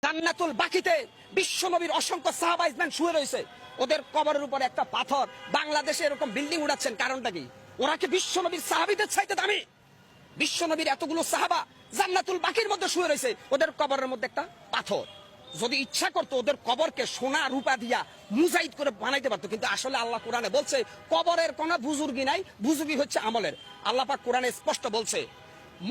জান্নাতুল বাকিতে বিশ্বনবীর অসংখ্য সাহাবা ইজমান শুয়ে রয়েছে, ওদের কবরের উপর একটা পাথর। বাংলাদেশে এরকম বিল্ডিং উড়াচ্ছেন, কারণটা কি? ওরা কি বিশ্বনবীর সাহাবীদের চাইতে দামি? বিশ্বনবীর এতগুলো সাহাবা জান্নাতুল বাকির মধ্যে শুয়ে রয়েছে, ওদের কবরের মধ্যে একটা পাথর। যদি ইচ্ছা করতো ওদের কবরকে সোনা রূপা দিয়া মুজাইদ করে বানাইতে পারতো, কিন্তু আসলে আল্লাহ কোরআনে বলছে কবরের কোনো বুজুর্গি নাই, বুজুর্গি হচ্ছে আমলের। আল্লাহ পাক কোরআনে স্পষ্ট বলছে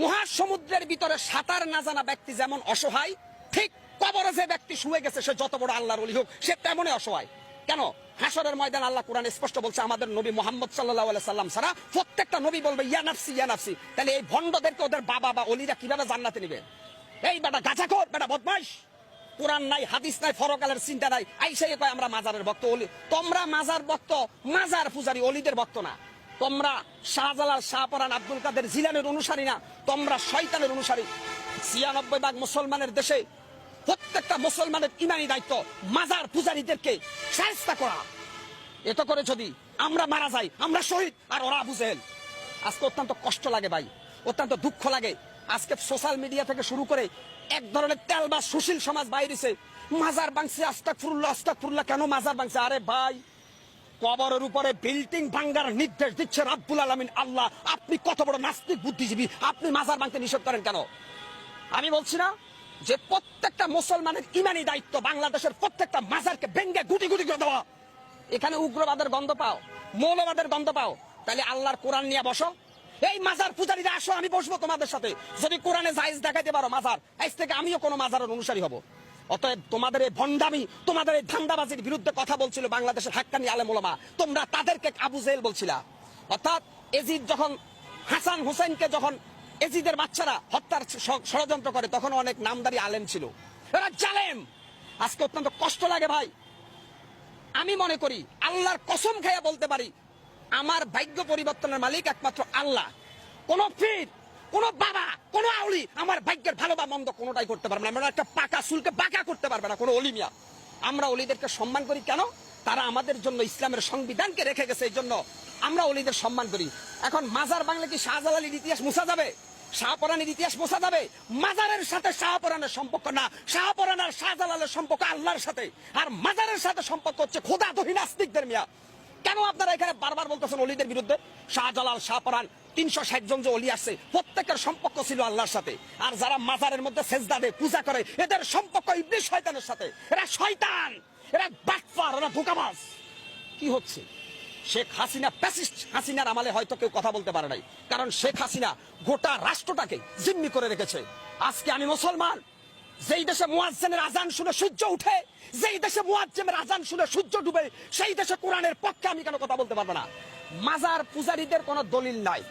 মহাসমুদ্রের ভিতরে সাঁতার না জানা ব্যক্তি যেমন অসহায়, ঠিক কবরে যে ব্যক্তি শুয়ে গেছে সে যত বড় আল্লাহর ওলি হোক সে তেমনই অসহায়। কেন? হাসরের ময়দান আল্লাহ কোরআনে স্পষ্ট বলছে আমাদের নবী মুহাম্মদ সাল্লাল্লাহু আলাইহি সাল্লাম ছাড়া প্রত্যেকটা নবী বলবে ইয়া নাফসি ইয়া নাফসি। তাহলে এই ভণ্ডদেরকে ওদের বাবা বা ওলিরা কিভাবে জান্নাতে নেবে? এই বেটা গাঁজাখোর, বেটা বদমাইশ, কোরআন নাই, হাদিস নাই, ফরকালের চিন্তা নাই, আইসাই কয় আমরা মাজারের ভক্ত। ওলি তোমরা মাজার ভক্ত, মাজার পূজারী, অলিদের ভক্ত না। তোমরা শাহজালাল, শাহপরান, আব্দুল কাদের জিলানের অনুসারী না, তোমরা শয়তানের অনুসারী। ৯৬ ভাগ মুসলমানের দেশে প্রত্যেকটা মুসলমানের ইমানি দায়িত্ব মাজার পূজারীদেরকে শায়েস্তা করা। এত করে যদি আমরা মারা যাই, আমরা শহীদ, আর ওরা আবু জেহেল। আজকে অত্যন্ত কষ্ট লাগে ভাই, অত্যন্ত দুঃখ লাগে। আজকে সোশ্যাল মিডিয়া থেকে শুরু করে এক ধরনের তেল বা সুশীল সমাজ বাইরেছে, মাজার ভাঙছে, আস্তাগফিরুল্লাহ আস্তাগফিরুল্লাহ। কেন মাজার ভাঙছে? আরে ভাই, কবরের উপরে বিল্ডিং ভাঙ্গার নির্দেশ দিচ্ছে রাব্বুল আলামিন আল্লাহ। আপনি কত বড় নাস্তিক বুদ্ধিজীবী, আপনি মাজার ভাঙতে নিষেধ করেন কেন? আমি বলছি না যে প্রত্যেকটা মুসলমানের ইমানি দায়িত্ব বাংলাদেশের প্রত্যেকটা মাজারকে ভেঙ্গে গুটি গুটি করে দেওয়া। এখানে উগ্রবাদের গন্ধ পাও, মৌলবাদের গন্ধ পাও, তাহলে আল্লাহর কোরআন নিয়ে বসো। এই মাজার পূজারীরা আসো, আমি বসবো তোমাদের সাথে। যদি কোরআনে জায়েজ দেখাইতে পারো মাজার, আজ থেকে আমিও কোনো মাজারের অনুসারী হব। অতএব তোমাদের এই ভণ্ডামি, তোমাদের এই ধান্দাবাজির বিরুদ্ধে কথা বলছিল বাংলাদেশের হাক্কানি আলেম ওলামা। তোমরা তাদেরকে আবু জেহেল বলছিলা। অর্থাৎ এজিদ যখন হাসান হুসাইনকে যখন এজিদের বাচ্চারা হত্যার ষড়যন্ত্র করে, তখন অনেক নামদারি আলেম ছিল, এরা জালেম। আজকে অত্যন্ত কষ্ট লাগে ভাই। আমি মনে করি আল্লাহর কসম খাইয়া বলতে পারি আমার ভাগ্য পরিবর্তনের মালিক একমাত্র আল্লাহ। কোন পীর, কোন বাবা, কোন আউলি আমার ভাগ্যের ভালো বা মন্দ কোনটাই করতে পারবে না। আমরা একটা পাকা চুলকে বাঁকা করতে পারবে না কোন অলি মিয়া। আমরা অলিদেরকে সম্মান করি কেন? তারা আমাদের জন্য ইসলামের সংবিধানকে রেখে গেছে, এই জন্য আমরা অলিদের সম্মান করি। এখন মাজার বাংলা কি শাহজালালের ইতিহাস মুছা যাবে? শাহপরানের ইতিহাস মোছা যাবে? মাজারের সাথে শাহপরানের সম্পর্ক না, শাহপরান আর শাহজালালের সম্পর্ক আল্লাহর সাথে, আর মাজারের সাথে সম্পর্ক হচ্ছে খোদাদহী নাস্তিকদের মিয়া। কেন আপনারা এখানে বারবার বলতেছেন অলিদের বিরুদ্ধে? শাহজালাল, শাহপরান, ৩৬০ জন যে অলি আছে প্রত্যেকের সম্পর্ক ছিল আল্লাহর সাথে। আর যারা মাজারের মধ্যে সেজদা দেয়, পূজা করে, এদের সম্পর্ক ইবলিস শয়তানের সাথে। এরা শয়তান, এরা বাটপার, এরা ধোঁকাবাজ। কি হচ্ছে? শেখ হাসিনা ফ্যাসিস্ট হাসিনার আমলে হয়তো কেউ কথা বলতে পারে নাই, কারণ শেখ হাসিনা গোটা রাষ্ট্রটাকে জিম্মি করে রেখেছে। আজকে আমি মুসলমান, যেই দেশে মুয়াজ্জিনের আজান শুনে সূর্য উঠে, যেই দেশে মুয়াজ্জিনের আজান শুনে সূর্য ডুবে, সেই দেশে কোরআনের পক্ষে আমি কেন কথা বলতে পারবো না? মাজার পূজারীদের কোনো দলিল নাই।